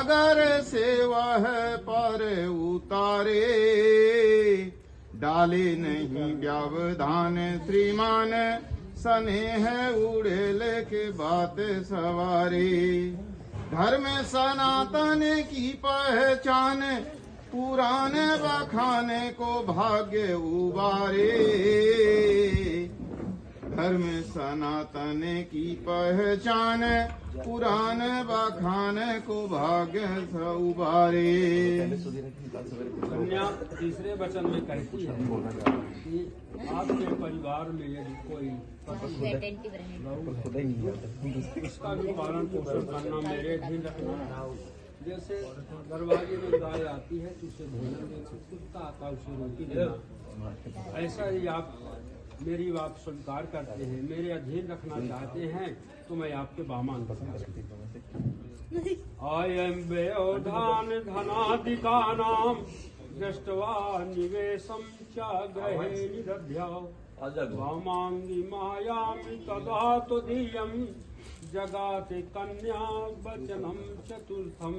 सागर से वह पर उतारे। डाले नहीं व्यवधान श्रीमान स्नेह उड़ेल के बात सवारे। धर्म सनातन की पहचान पुराण बखाने को भाग्य उबारे। धर्म सनातन की पहचान पुराण बखान को भाग्य उबारे। कन्या तीसरे वचन में कहती है कि आपके परिवार में यदि कोई उसका भी पालन पोषण करना, मेरे अधीन रखना। जैसे दरवाजे में गाय आती है तो उसे भोजन देना, कुत्ता आता है उसे रोटी देना। ऐसा ही आप मेरी बात स्वीकार करते हैं, मेरे अधीन रखना चाहते हैं, तो मैं आपके बामान बता आयं व्यवधान धनादिकानां दृष्ट्वा निवेशं च गृहे निदध्याम् वामांगी मायामि तदा तुदीयं जगाते कन्या वचनम चतुर्थम।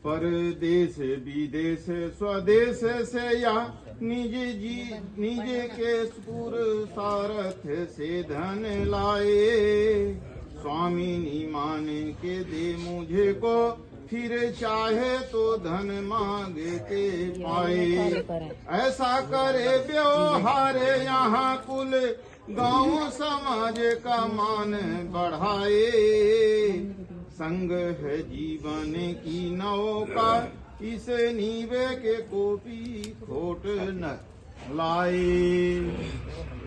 परदेश विदेश स्वदेश से या निज के पुरुषार्थ से धन लाए। स्वामिनी मान के दे मुझे को, फिर चाहे तो धन मांग के पाए। ऐसा करे व्यवहार यहाँ कुल गांव समाज का मान बढ़ाए। संग है जीवन की नौका, इस नीवे के कोपी खोट न लाए।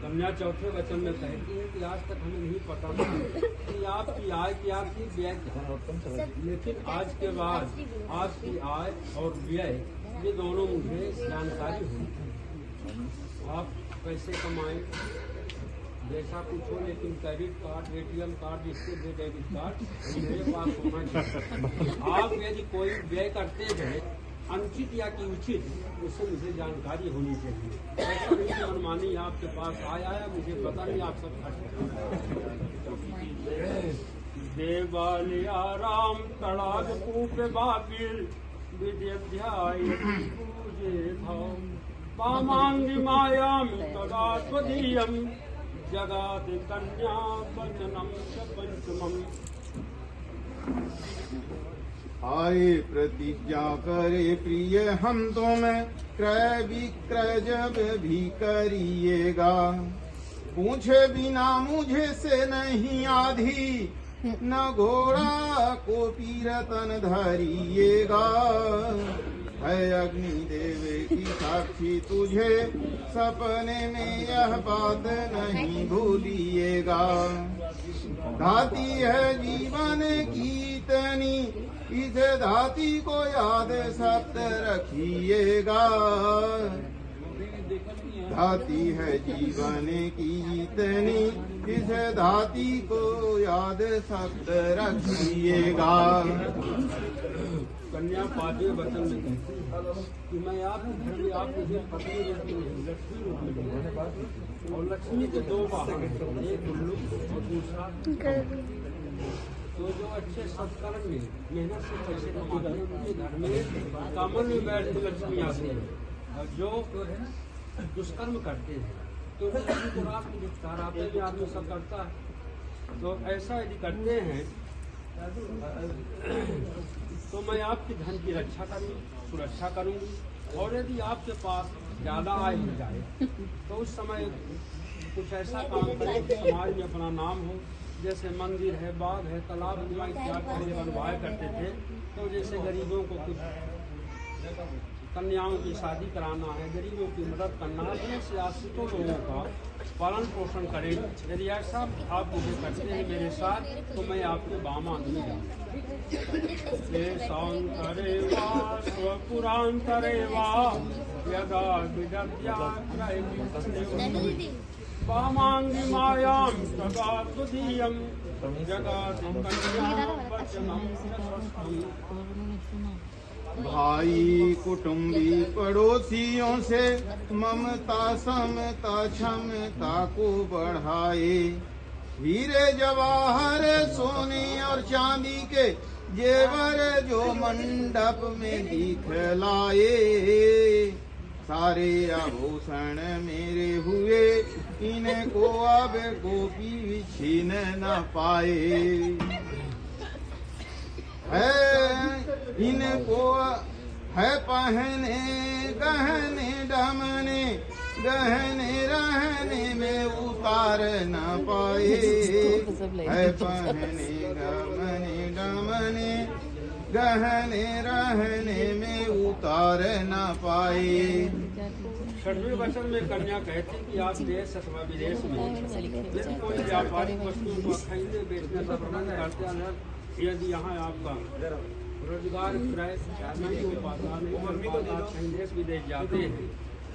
कन्या चौथे वचन में कहती है कि आज तक हमें नहीं पता था कि आपकी आय क्या थी, व्यय क्या, लेकिन आज के बाद आपकी आय और व्यय ये दोनों मुझे जानकारी हुई। आप पैसे कमाएं जैसा कुछ हो, लेकिन क्रेडिट कार्ड, एटीएम कार्ड, इसके डेबिट कार्ड मेरे पास होना चाहिए। आप यदि कोई व्यय करते हैं अनुचित या कि उचित, उससे मुझे जानकारी होनी चाहिए। ऐसा नहीं कि मनमानी आपके पास आया है, मुझे पता नहीं आप सब देवालया राम तड़ाग कूप बाबिल विद्याध्याय पूजे धाम वामांगी मायाम तदा त्वदीयम जगाते कन्या वचनम च पंचमम। आए प्रतिज्ञा करे प्रिय हम तुम, क्रय विक्रय जब भी करिएगा। पूछे बिना मुझे से नहीं आधी, न घोड़ा को पीरतन धरिएगा। है अग्नि देव की साक्षी तुझे, सपने में यह बात नहीं भूलिएगा। धाती है जीवन की इतनी, इस धाती को याद सत रखिएगा। धाती है जीवन की इतनी, इस धाती को याद सत रखिएगा। कन्या पांचवें वचन में कहती है कि मैं आपके घर में आप मुझे पत्नी रूप में, लक्ष्मी रूप में दूंगा। और लक्ष्मी के दो वाहन, एक उल्लू और दूसरा। तो जो अच्छे सत्कर्म में मेहनत से पैसे कमाते हैं उनके घर में कामन में बैठ के लक्ष्मी आती है, और जो दुष्कर्म करते हैं तो लक्ष्मी को रात में धिक्कार आते हैं। आदमी सब करता है, तो ऐसा यदि करते हैं तो मैं आपकी धन की रक्षा करूँगी, सुरक्षा करूँगी। और यदि आपके पास ज़्यादा आय हो जाए तो उस समय कुछ ऐसा काम करें कि समाज में अपना नाम हो। जैसे मंदिर है, बाग है, तालाब इत्यादि बनवाया करते थे, तो जैसे गरीबों को कुछ कन्याओं की शादी कराना है, गरीबों की मदद करना है, ऐसे आश्रितों लोगों का पालन पोषण करें। यदि ऐसा आप मुझे करते हैं मेरे साथ, तो मैं आपके बामान में जाऊँगा। स्वपुरांतरे वा यदा विदद्या वामांगी मायां तदा तुदीयं जगाते कन्या वचनम च। भाई कुटुंबी पड़ोसियों से ममता समता क्षमता को बढ़ाए। हीरे जवाहर सोने और चांदी के जेवर जो मंडप में दिखलाए, सारे आभूषण मेरे हुए, इनको अब गोपी छीन न पाए। है इनको है पहने गहने डमने, गहने रहने में उतार न पाए। है पहने गहने डमने, गहने रहने में उतार न पाए। छठवें वचन में कन्या कहती कि आप देश अथवा विदेश में यदि कोई व्यापारिक वस्तु को खरीदने बेचने का प्रबंध करते हैं, यदि यहाँ आपका रोजगार क्रय नहीं हो पाता, कहीं देश विदेश जाते हैं,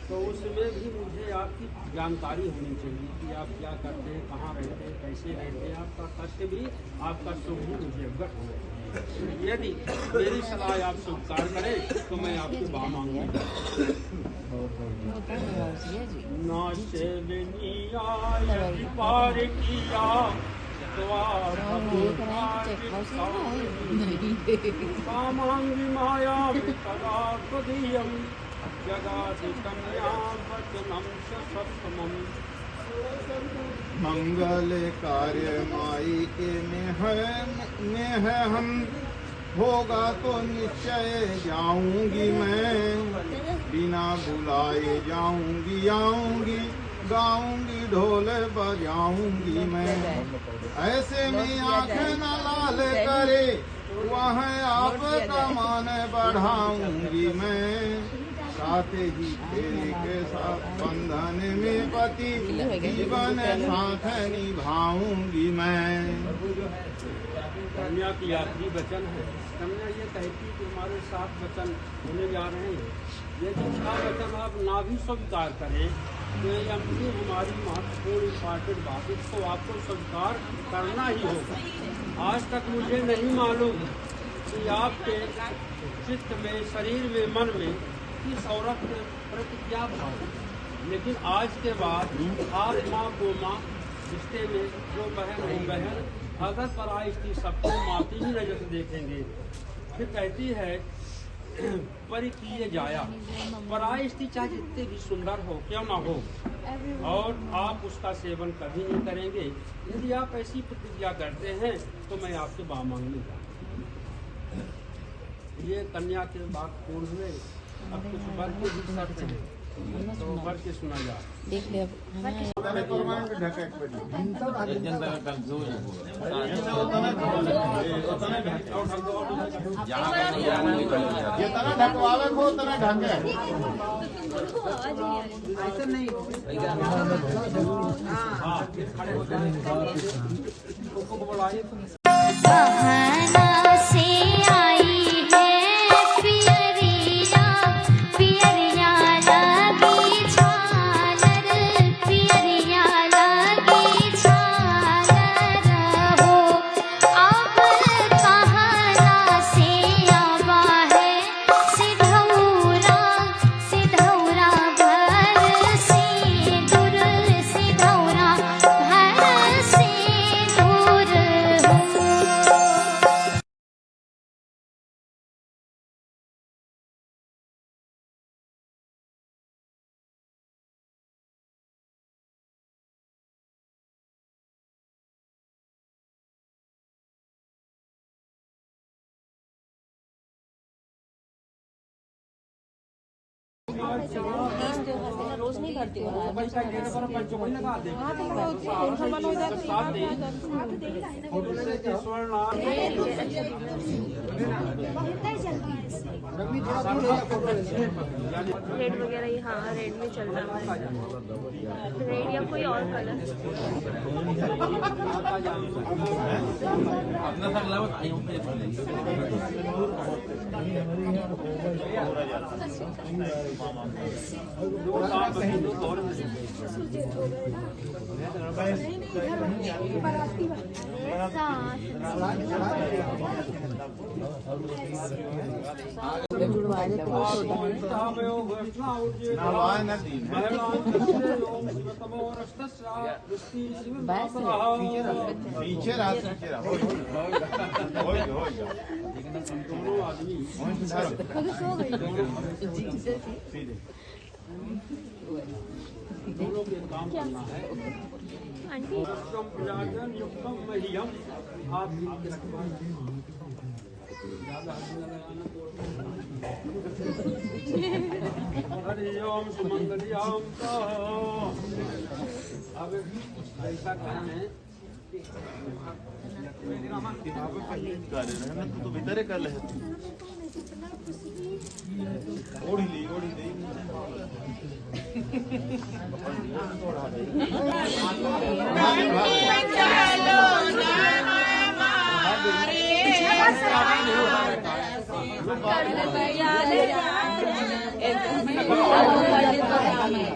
तो उसमें भी मुझे आपकी जानकारी होनी चाहिए कि आप क्या करते हैं, कहाँ रहते हैं, कैसे रहते हैं, आपका कष्ट भी, आपका सुख भी मुझे अवगत होना चाहिए। यदि मेरी सलाह आप स्वीकार करें तो मैं आपके बाम मांगूंगा। ना से पार किया कामांगी माया तदा तदीयम जगाति कन्या वचनम सत्समम। मंगल कार्य माई के में है हम, होगा तो निश्चय जाऊंगी मैं, बिना बुलाए जाऊंगी आऊंगी, गाऊंगी ढोल बजाऊंगी मैं। ऐसे में आँख न लाल करे, वह आपका मान बढ़ाऊंगी मैं। साथ ही खेल के साथ बंधन में पति जीवन साथ निभाऊंगी मैं। कन्या की आखिरी वचन है। कन्या ये कहती कि हमारे 7 वचन होने जा रहे हैं, यदि 6 वचन आप ना भी स्वीकार करें तो ये अपनी हमारी महत्वपूर्ण इम्पॉर्टेंट बात, इसको आपको स्वीकार करना ही होगा। आज तक मुझे नहीं मालूम कि आपके चित्त में, शरीर में, मन में इस औरत के प्रति क्या भाव है, लेकिन आज के बाद आप माँ को माँ रिश्ते में, जो बहन हो बहन, अगर पराई स्त्री सबको माती ही नजर से देखेंगे। फिर कहती है परिकीय जाया, पराई स्त्री चाहे जितने भी सुंदर हो क्यों ना हो, और आप उसका सेवन कभी नहीं करेंगे। यदि आप ऐसी प्रतिज्ञा करते हैं तो मैं आपसे बाम मांगूंगा। ये कन्या के बात पूर्ण हुए। अब कुछ वर के भी शर्त है, तो वर के सुना जा। देख ले अब जितना ढकवावे को उतना ढके। ऐसे नहीं बहना से आई है पियरिया, पियरिया लगी झालर, पियरिया लगी झालर हो। अब कहना से आवा है सिधौरा, सिधौरा भर सिंदूर, सिधौरा भर सिंदूर हो। रोज नहीं भरती हूँ। पैसा देने पर पंचों को लगा दे। रेड वगैरह ही, हाँ रेड में चल रहा है, रेड या कोई और कलर। नवाय नदी पीछे रहा दोनों आदमी दोनों के काम करना है। आंटी युक्तम प्रजाजन युक्तम मह्यम आप इनके रखवाले ज्यादा हल्दी न लगाना। हरि ओम सुमंगलियाम का अब ऐसा कहना है तो भीतर कर ले ओढ़ी ली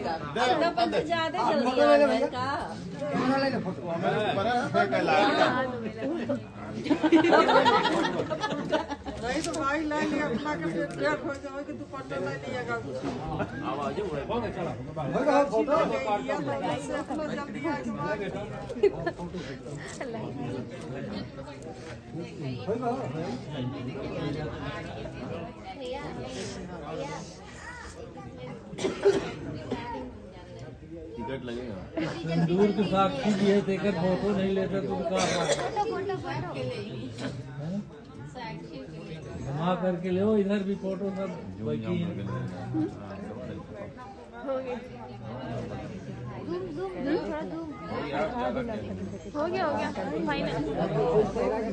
ज्यादा जल्दी आ रहा है का नहीं तो भाई ले लिया अपना के प्रिपेयर हो जाओ कि दुपट्टा ले लिएगा आवाज हो गया चला जल्दी आ टिकट लगेगा दूर के साक्षी भी है देकर फोटो नहीं लेते तो जमा करके ले इधर भी फोटो सब बैठी है। हो गया फाइनल।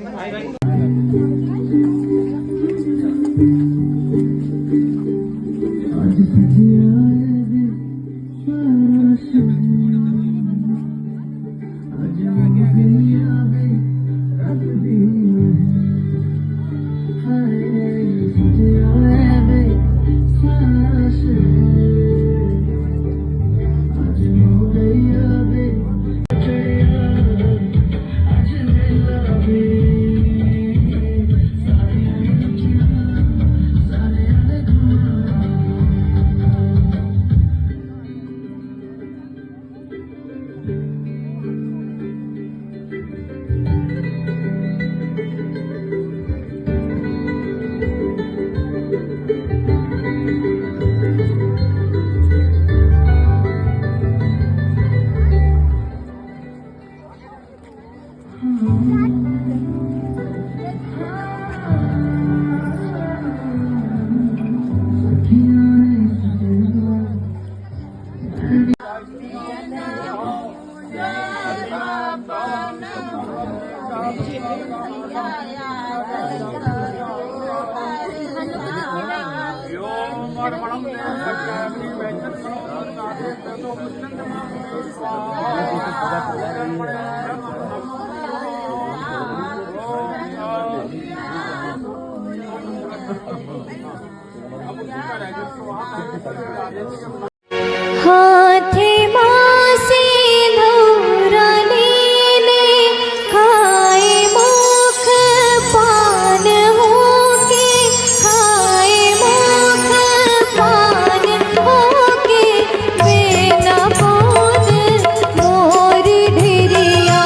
हाथे मासे धौरानीने खाए मुख पान होके खाए मुख पान होके बेना पोन मोर ढेरिया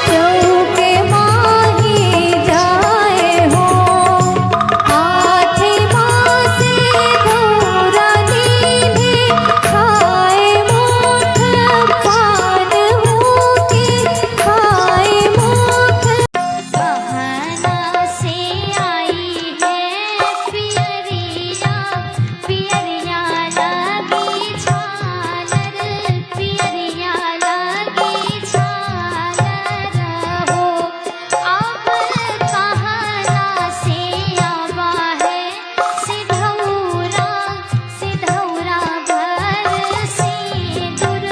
चौके माही जाए हो हाथे मासे धौरानीने खाए मुख पान होके खाए मुख कहना से आई है पियरिया पियरिया लगी झालर पियरिया लगी झालर हो अब कहना से आवा है सिधौरा सिधौरा भर सिंदूर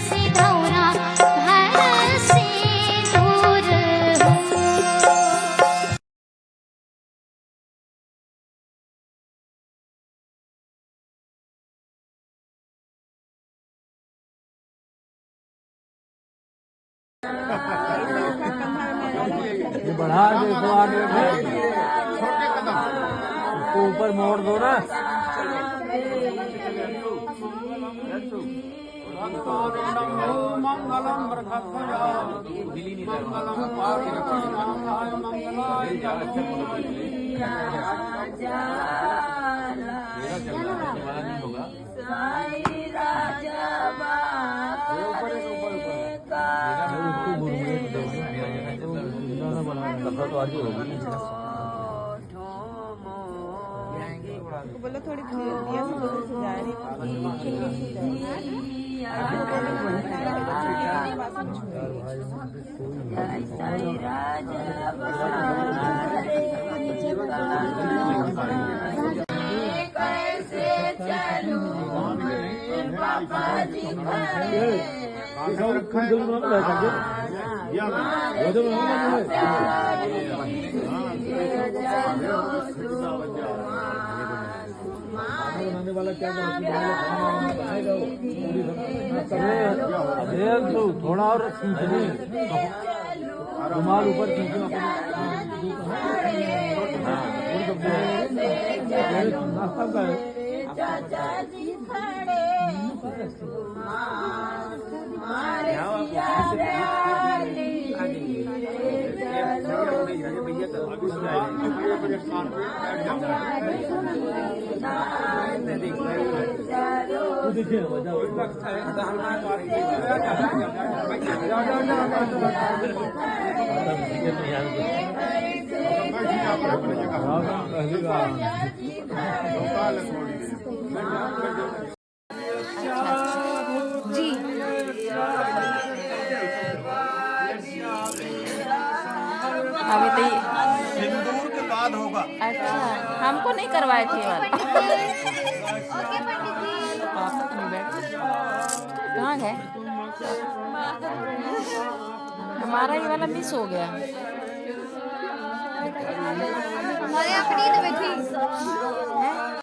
सिधौरा भर सिंदूर हो ये बढ़ा दे तो आगे छोटे कदम उसको ऊपर मोड़ दो ना। मंगलम वरदध्वजा मंगलम पार्वतीनाथाय मंगलाय तो आगे होगी। बोलो थोड़ी दिया से बोलो से जा बनाने वाला क्या अरे तो थोड़ा और खींचने, रुमाल ऊपर खींचना। नाश्ता का है। देखिए जी अभी तो सिंदूर के बाद होगा। अच्छा हमको नहीं करवाए थे वाला कहाँ है हमारा ये वाला मिस हो गया हमारे अपनी तो बैठी